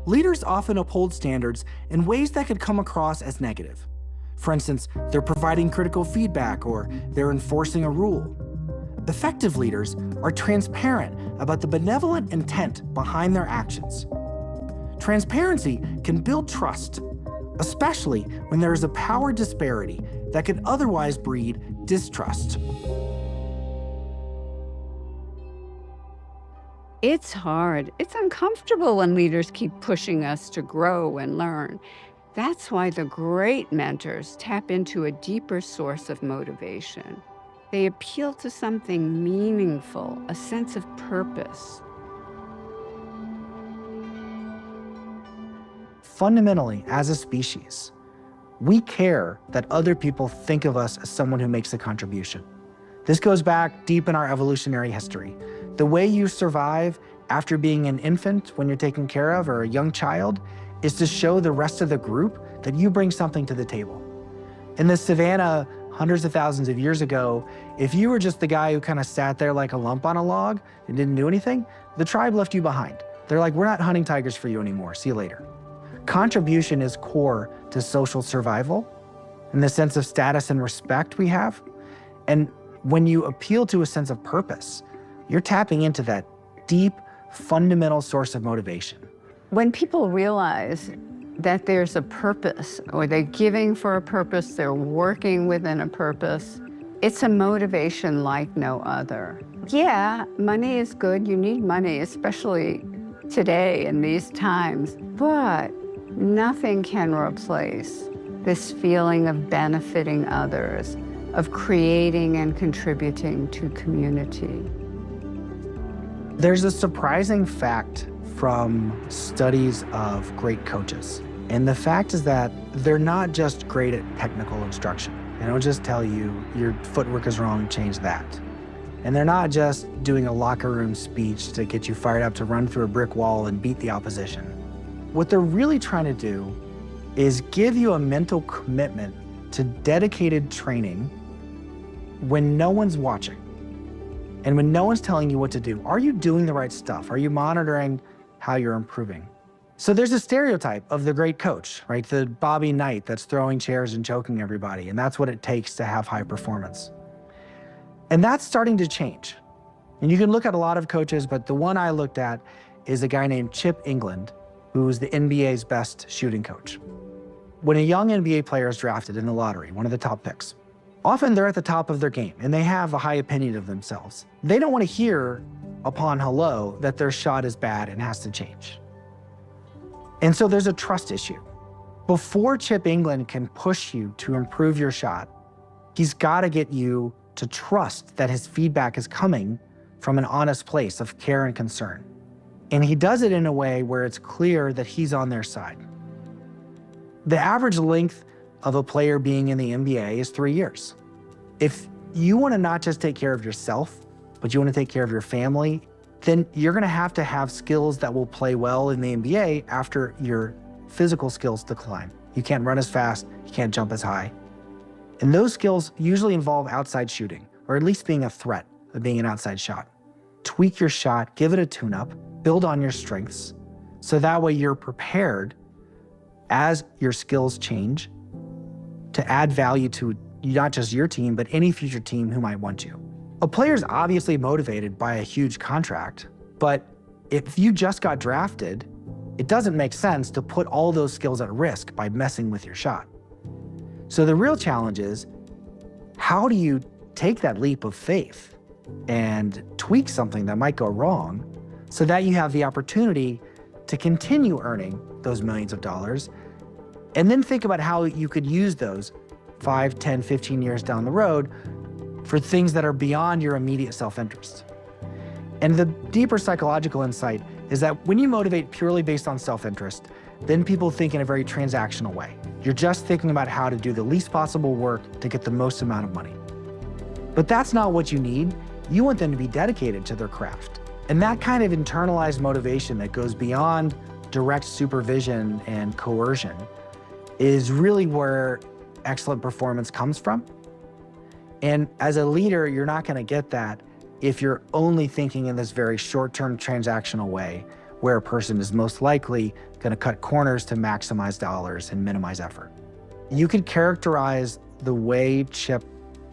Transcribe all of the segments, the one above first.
Leaders often uphold standards in ways that could come across as negative. For instance, they're providing critical feedback or they're enforcing a rule. Effective leaders are transparent about the benevolent intent behind their actions. Transparency can build trust, especially when there is a power disparity that could otherwise breed distrust. It's hard. It's uncomfortable when leaders keep pushing us to grow and learn. That's why the great mentors tap into a deeper source of motivation. They appeal to something meaningful, a sense of purpose. Fundamentally, as a species, we care that other people think of us as someone who makes a contribution. This goes back deep in our evolutionary history. The way you survive after being an infant when you're taken care of or a young child is to show the rest of the group that you bring something to the table. In the savannah, hundreds of thousands of years ago, if you were just the guy who kind of sat there like a lump on a log and didn't do anything, the tribe left you behind. They're like, we're not hunting tigers for you anymore, see you later. Contribution is core to social survival and the sense of status and respect we have. And when you appeal to a sense of purpose, you're tapping into that deep, fundamental source of motivation. When people realize that there's a purpose, or they're giving for a purpose, they're working within a purpose, it's a motivation like no other. Yeah, money is good. You need money, especially today in these times, but nothing can replace this feeling of benefiting others, of creating and contributing to community. There's a surprising fact from studies of great coaches. And the fact is that they're not just great at technical instruction. They don't just tell you your footwork is wrong, change that. And they're not just doing a locker room speech to get you fired up to run through a brick wall and beat the opposition. What they're really trying to do is give you a mental commitment to dedicated training when no one's watching and when no one's telling you what to do. Are you doing the right stuff? Are you monitoring how you're improving? So there's a stereotype of the great coach, right? The Bobby Knight that's throwing chairs and choking everybody, and that's what it takes to have high performance. And that's starting to change. And you can look at a lot of coaches, but the one I looked at is a guy named Chip England, who's the NBA's best shooting coach. When a young NBA player is drafted in the lottery, one of the top picks, often they're at the top of their game and they have a high opinion of themselves. They don't want to hear upon hello that their shot is bad and has to change. And so there's a trust issue. Before Chip England can push you to improve your shot, he's got to get you to trust that his feedback is coming from an honest place of care and concern. And he does it in a way where it's clear that he's on their side. The average length of a player being in the NBA is 3 years. If you want to not just take care of yourself, but you want to take care of your family, then you're going to have skills that will play well in the NBA after your physical skills decline. You can't run as fast, you can't jump as high. And those skills usually involve outside shooting, or at least being a threat of being an outside shot. Tweak your shot, give it a tune-up, build on your strengths, so that way you're prepared as your skills change to add value to not just your team, but any future team who might want you. A player's obviously motivated by a huge contract, but if you just got drafted, it doesn't make sense to put all those skills at risk by messing with your shot. So the real challenge is, how do you take that leap of faith and tweak something that might go wrong so that you have the opportunity to continue earning those millions of dollars, and then think about how you could use those 5, 10, 15 years down the road for things that are beyond your immediate self-interest. And the deeper psychological insight is that when you motivate purely based on self-interest, then people think in a very transactional way. You're just thinking about how to do the least possible work to get the most amount of money. But that's not what you need. You want them to be dedicated to their craft. And that kind of internalized motivation that goes beyond direct supervision and coercion is really where excellent performance comes from. And as a leader, you're not going to get that if you're only thinking in this very short-term transactional way, where a person is most likely going to cut corners to maximize dollars and minimize effort. You could characterize the way Chip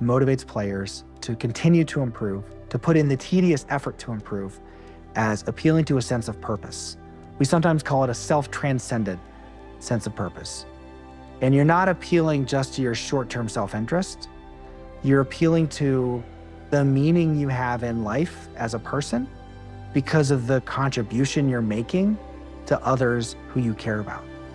motivates players to continue to improve, to put in the tedious effort to improve, as appealing to a sense of purpose. We sometimes call it a self-transcendent sense of purpose. And you're not appealing just to your short-term self-interest. You're appealing to the meaning you have in life as a person because of the contribution you're making to others who you care about.